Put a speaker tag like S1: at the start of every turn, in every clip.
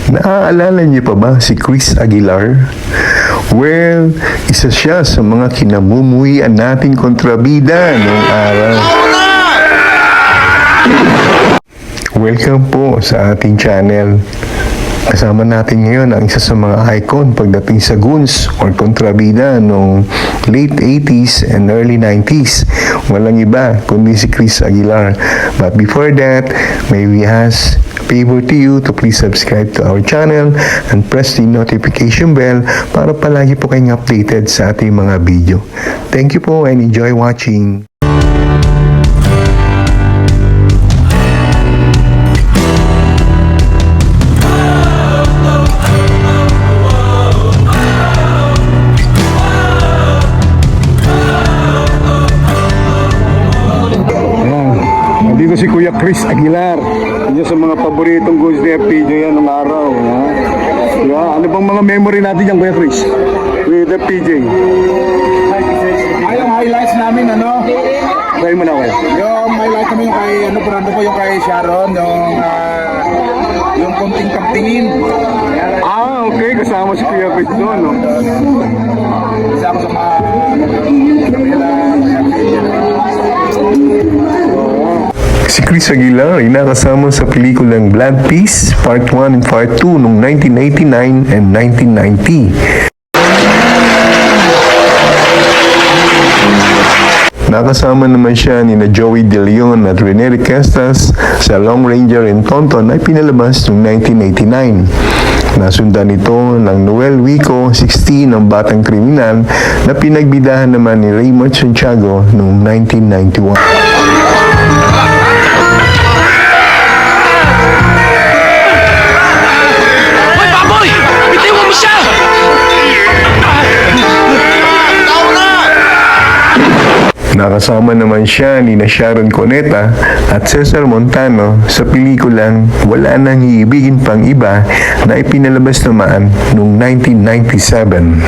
S1: Naaalala niyo pa ba si Chris Aguilar? Well, isa siya sa mga kinamumuhian nating kontrabida noong araw. Welcome po sa ating channel. Kasama natin ngayon ang isa sa mga icon pagdating sa goons or kontrabida noong late 80s and early 90s. Walang iba kundi si Chris Aguilar. But before that, may we ask favor to you to please subscribe to our channel and press the notification bell para palagi po kayong updated sa ating mga video. Thank you po and enjoy watching. Dito si Kuya Chris Aguilar. Yan sa mga paboritong goals ni FPJ yan ng araw. Diba? Ano bang mga memory natin yan, Kuya Chris? With FPJ.
S2: Yung highlights namin,
S1: Try mo na, Kuya.
S2: yung highlight namin yung kay, parando po yung kay Sharon, yung konting pagtingin.
S1: Okay. Kasama si Kuya Chris doon, no?
S2: Isa ako sa mga,
S1: Si Chris Aguilar ay nakasama sa pelikulang Blood Peace Part 1 and Part 2 noong 1989 and 1990. Nakasama naman siya ni Joey De Leon at Rene Requestas sa Long Ranger and Tonton ay pinalabas noong 1989. Nasundan ito ng Noel Wico 16 ng Batang Kriminal na pinagbidahan naman ni Raymond Santiago noong 1991. Nakasama naman siya ni Sharon Cuneta at Cesar Montano sa pelikulang Wala Nang Iibigin Pang Iba na ipinalabas naman noong 1997.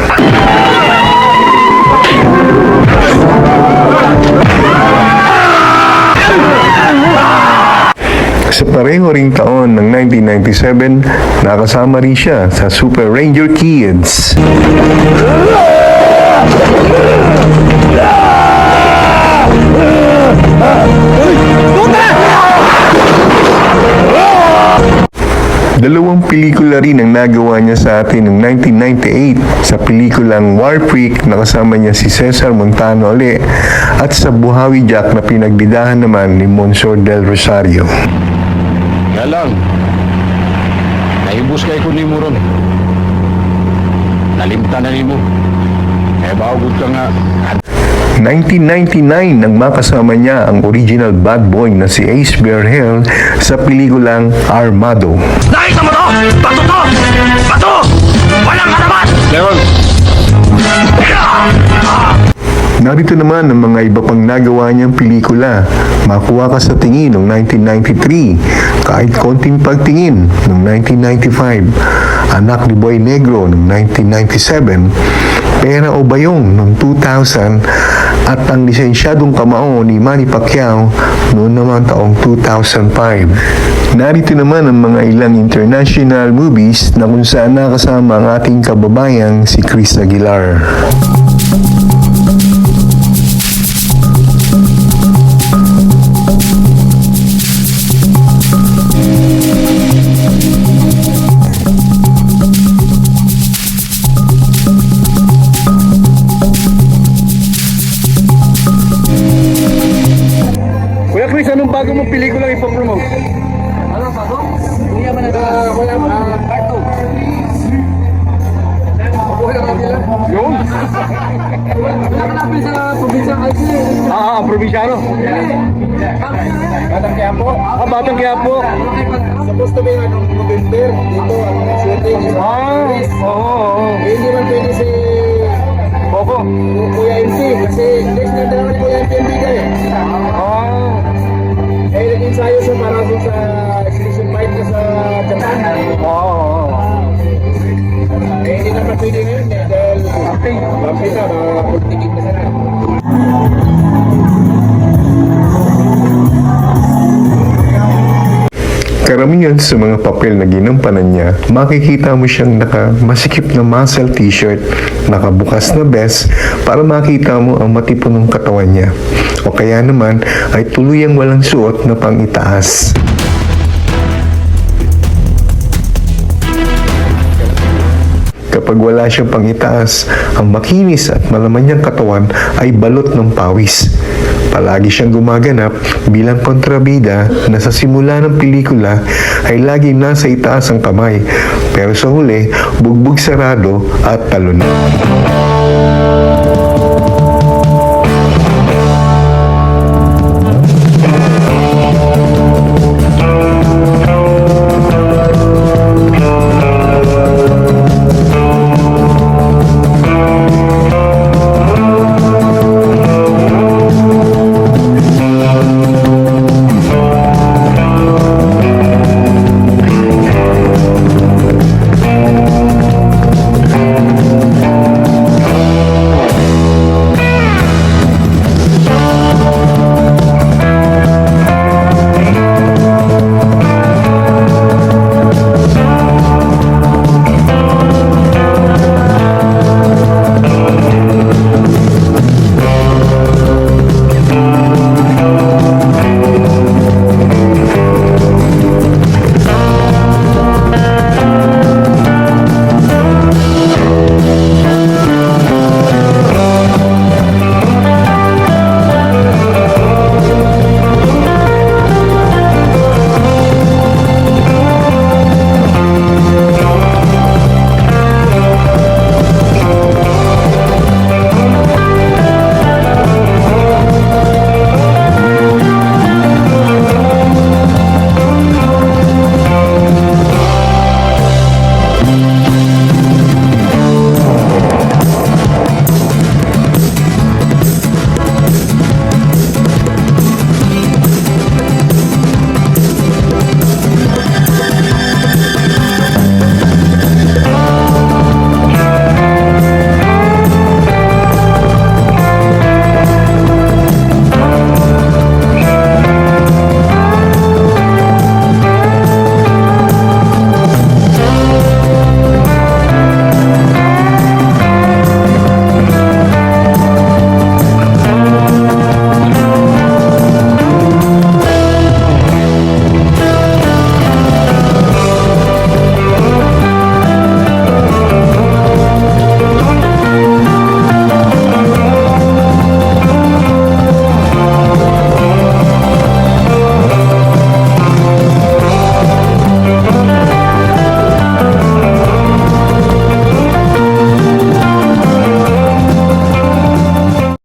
S1: Sa pareho ring taon ng 1997, nakasama rin siya sa Super Ranger Kids. Dalawang pelikula rin ang nagawa niya sa atin noong 1998 sa pelikulang War Freak na kasama niya si Cesar Montano uli at sa Buhawi Jack na pinagbidahan naman ni Monsignor Del Rosario.
S3: Kaya lang, naibus kay ko ni mo ron. Nalimta na ni mo. Kaya bawagod ka nga.
S1: 1999 nang makasama niya ang original bad boy na si Ace Berhel sa pelikulang Armado.
S4: Nakita mo to? Bato to! Bato! Walang harapan!
S3: Leon!
S1: Narito naman ang mga iba pang nagawa niyang pelikula. Makuha Ka sa Tingin noong 1993, Kahit Konting Pagtingin noong 1995, Anak ni Boy Negro noong 1997, Pera o Bayong noong 2000, at Ang Lisensyadong Kamao ni Manny Pacquiao noong naman taong 2005. Narito naman ang mga ilang international movies na kung saan nakasama ang ating kababayang si Chris Aguilar. Kuya Chris, anong bago mong pelikula ipopromote?
S2: ano pa to? Hindi naman wala part 2.
S1: Yun?
S2: Wala ka namin sa probinsya kasi.
S1: Probinsyano.
S2: Batang Quiapo.
S1: Batang Quiapo.
S2: Supposed to be November. Dito ang shooting.
S1: Oo.
S2: Hindi man pwede si
S1: Coco.
S2: Kuya MC kasi next na dalawa ni Kuya MC ang bigay. Nag-ensayo siya para sa exhibition fight na sa Japan. Hindi naman pwede ngayon dahil bumpy na, pagtigit na sana.
S1: Karamihan sa mga papel na ginampanan niya, makikita mo siyang naka-masikip na muscle t-shirt, nakabukas na vest para makita mo ang matipunong katawan niya. O kaya naman ay tuluyang walang suot na pang-itaas. Kapag wala siyang pangitaas, ang makinis at malaman niyang katawan ay balot ng pawis. Palagi siyang gumaganap bilang kontrabida na sa simula ng pelikula ay laging nasa itaas ang kamay, pero sa huli, bugbog sarado at talon.